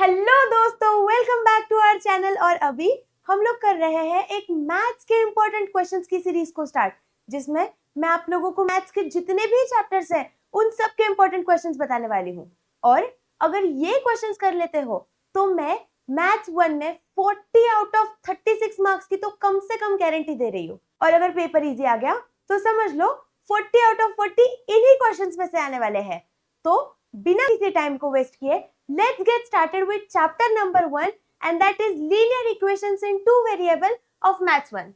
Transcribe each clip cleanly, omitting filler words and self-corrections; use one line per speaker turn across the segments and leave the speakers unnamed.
Hello दोस्तों, welcome back to our channel. और अभी हम लोग कर रहे हैं एक मैथ्स के इंपॉर्टेंट क्वेश्चंस की सीरीज को स्टार्ट, जिसमें मैं आप लोगों को मैथ्स के जितने भी चैप्टर्स हैं उन सब के इंपॉर्टेंट क्वेश्चंस बताने वाली हूँ। और अगर ये क्वेश्चंस कर लेते हो तो मैं मैथ्स 1 में 40 आउट ऑफ 36 मार्क्स की तो कम से कम गारंटी दे रही हूँ। और अगर पेपर इजी आ गया तो समझ लो 40 आउट ऑफ 40 इन्हीं क्वेश्चंस में से आने वाले हैं। तो बिना किसी टाइम को वेस्ट किए let's get started with chapter number 1, and that is linear equations in two variable of maths 1.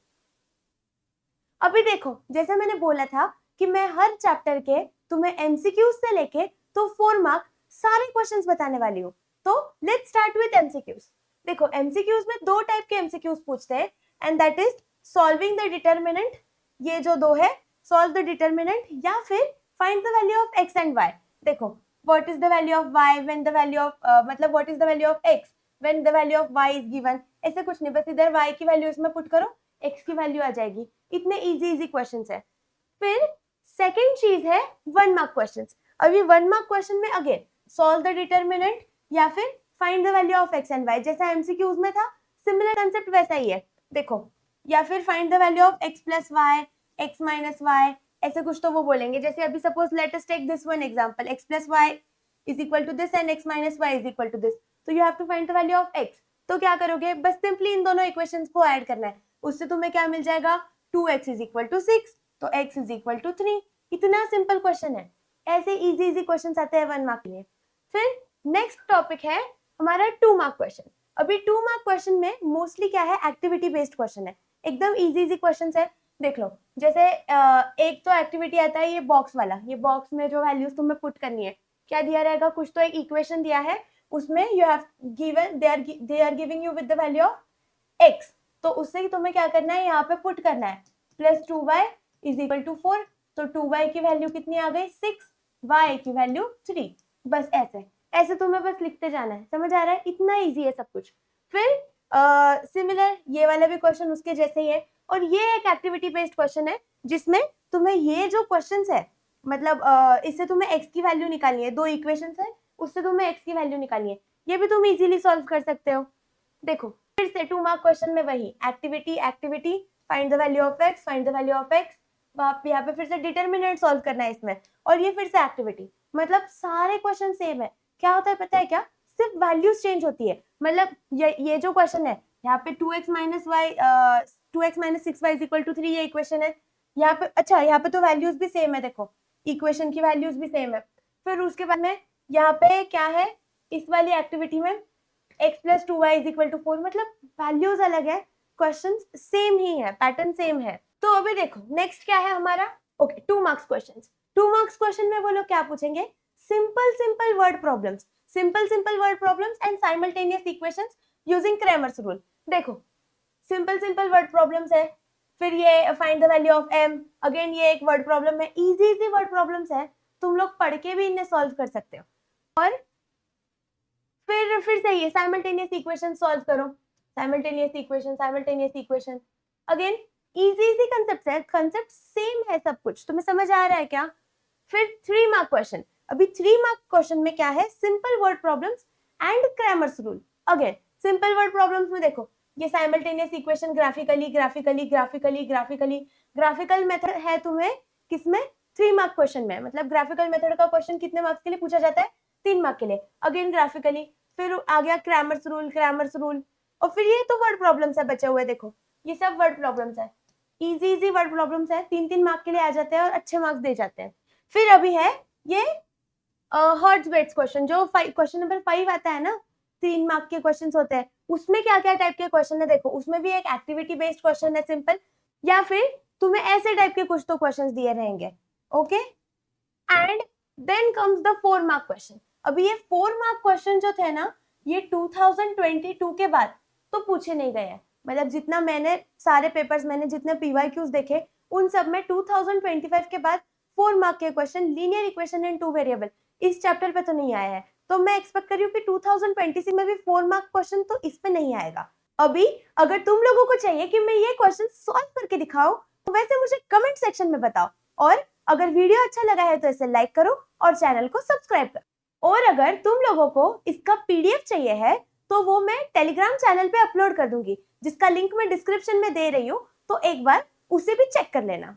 अभी देखो, जैसे मैंने बोला था कि मैं हर चैप्टर के तुम्हें एमसीक्यूज से लेके तो 4 मार्क सारे क्वेश्चंस बताने वाली हूँ। तो लेट्स स्टार्ट विद एमसीक्यूज। देखो, एमसीक्यूज में दो टाइप के एमसीक्यूज पूछते हैं, and that is solving the determinant, ये जो दो है, सॉल्व द डिटर्मिनेंट या फिर find the value of X and Y. देखो, what is the value of y when the value of मतलब what is the value of x when the value of y is given, ऐसे कुछ नहीं, बस इधर y की value इसमें put करो, x की वैल्यू आ जाएगी। इतने इजी क्वेश्चंस है। फिर सेकंड चीज है 1 मार्क क्वेश्चंस। अभी 1 मार्क क्वेश्चन में अगेन सॉल्व द डिटर्मिनेंट या फिर find the value of x and y, जैसा एमसीक्यूज में था सिमिलर कंसेप्ट वैसा ही है। देखो, या फिर find the value of x plus Y, x minus Y, ऐसे कुछ तो वो बोलेंगे। जैसे अभी suppose let us take this one example, x plus y is equal to this and x minus y is equal to this, तो you have to find the value of x। तो क्या करोगे, बस सिंपली इन दोनों equations को add करना है। उससे तुम्हें क्या मिल जाएगा, 2x is equal to 6, तो x is equal to 3। इतना सिंपल क्वेश्चन है। ऐसे इजी क्वेश्चंस आते हैं 1 मार्क के लिए। फिर नेक्स्ट टॉपिक है हमारा 2 मार्क क्वेश्चन। अभी 2 मार्क क्वेश्चन में मोस्टली क्या है, एक्टिविटी बेस्ड क्वेश्चन है, एकदम इजी क्वेश्चंस है। देख लो, जैसे एक तो एक्टिविटी आता है ये बॉक्स वाला, ये बॉक्स में जो वैल्यूज तुम्हें पुट करनी है, क्या दिया रहेगा, कुछ तो एक इक्वेशन दिया है, उसमें you have given they are giving you with the value of X, तो उससे तुम्हें क्या करना है, यहाँ पे पुट करना है plus 2y is equal to 4, तो 2y की वैल्यू कितनी आ गई 6, y की वैल्यू 3। बस ऐसे ऐसे तुम्हें बस लिखते जाना है, समझ आ रहा है, इतना ईजी है सब कुछ। फिर सिमिलर ये वाला भी क्वेश्चन उसके जैसे ही है, और ये एक एक्टिविटी बेस्ड क्वेश्चन है जिसमें तुम्हें ये जो क्वेश्चंस है, मतलब इससे तुम्हें x की वैल्यू निकालनी है, दो इक्वेशंस है, उससे तुम्हें x की वैल्यू निकालनी है, ये भी तुम इजीली सॉल्व कर सकते हो। देखो, फिर से 2 मार्क क्वेश्चन में वही activity find the value of x, find the value of x, यहाँ पे फिर से डिटरमिनेंट सॉल्व करना है इसमें, और ये फिर से एक्टिविटी, मतलब सारे क्वेश्चन सेम है। क्या होता है पता है क्या, सिर्फ वैल्यूज चेंज होती है। मतलब ये जो क्वेश्चन है, यहाँ पे 2x minus 6y is equal to 3 ये इक्वेशन है, यहाँ पे अच्छा, यहाँ पे तो वैल्यूज भी सेम है, देखो इक्वेशन की वैल्यूज भी सेम है। फिर उसके बाद में यहाँ पे क्या है, इस वाली एक्टिविटी में x plus 2y is equal to 4, मतलब वैल्यूज अलग है, क्वेश्चन सेम ही है, पैटर्न सेम है। तो अभी देखो नेक्स्ट क्या है हमारा, okay 2 marks question. 2 marks question में वो लोग क्या पूछेंगे, simple word problems, simple word problems and simultaneous equations using Cramer's rule. देखो, सिंपल वर्ड प्रॉब्लम्स है, फिर ये find the value of m, again ये एक वर्ड प्रॉब्लम है, इजी वर्ड प्रॉब्लम्स है, तुम लोग पढ़ के भी इन्हें सॉल्व कर सकते हो। और फिर से ये साइमल्टेनियस इक्वेशन सॉल्व करो, simultaneous equation again easy concept है, कंसेप्ट सेम है, सब कुछ तुम्हें समझ आ रहा है क्या। फिर 3 मार्क क्वेश्चन। अभी 3 मार्क क्वेश्चन में क्या है, simple word problems and Cramer's rule. Again simple word problems में देखो, ये साइमल्टेनियस इक्वेशन ग्राफिकल मेथड है तुम्हें किसमें, 3 मार्क क्वेश्चन में, मतलब ग्राफिकल मेथड का क्वेश्चन कितने मार्क्स के लिए पूछा जाता है, 3 मार्क के लिए, अगेन ग्राफिकली। फिर आ गया क्रैमर्स रूल, और फिर ये तो वर्ड प्रॉब्लम्स है बचे हुए, देखो ये सब वर्ड प्रॉब्लम्स है, इजी वर्ड प्रॉब्लम्स है, 3 मार्क के लिए आ जाते हैं और अच्छे मार्क्स दे जाते हैं। फिर अभी है ये हर्ट्ज-बेट्स क्वेश्चन, जो क्वेश्चन नंबर 5 आता है ना, 3 मार्क के क्वेश्चंस होते हैं, उसमें क्या क्या टाइप के क्वेश्चन है, देखो उसमें भी एक एक्टिविटी बेस्ड क्वेश्चन है सिंपल, या फिर तुम्हें ऐसे टाइप के कुछ तो क्वेश्चंस दिए रहेंगे, okay. And then comes the 4 mark question. अभी ये 4 मार्क क्वेश्चन जो थे ना, ये 2022 के बाद तो पूछे नहीं गए हैं, मतलब जितना मैंने सारे पेपर्स, मैंने जितने पीवाईक्यूज देखे, उन सब में 2025 के बाद 4 मार्क के question linear equation in 2 variable इस चैप्टर पे तो नहीं आया है। तो मैं एक्सपेक्ट कर रही हूँ कि 2026 में भी 4 मार्क क्वेश्चन तो इस पे नहीं आएगा। अभी अगर तुम लोगों को चाहिए कि मैं ये क्वेश्चन सॉल्व करके दिखाऊं, तो वैसे मुझे कमेंट सेक्शन में बताओ, और अगर वीडियो अच्छा लगा है तो इसे लाइक करो और चैनल को सब्सक्राइब करो। और अगर तुम लोगों को इसका पीडीएफ चाहिए है तो वो मैं टेलीग्राम चैनल पे अपलोड कर दूंगी, जिसका लिंक मैं डिस्क्रिप्शन में दे रही हूँ, तो एक बार उसे भी चेक कर लेना।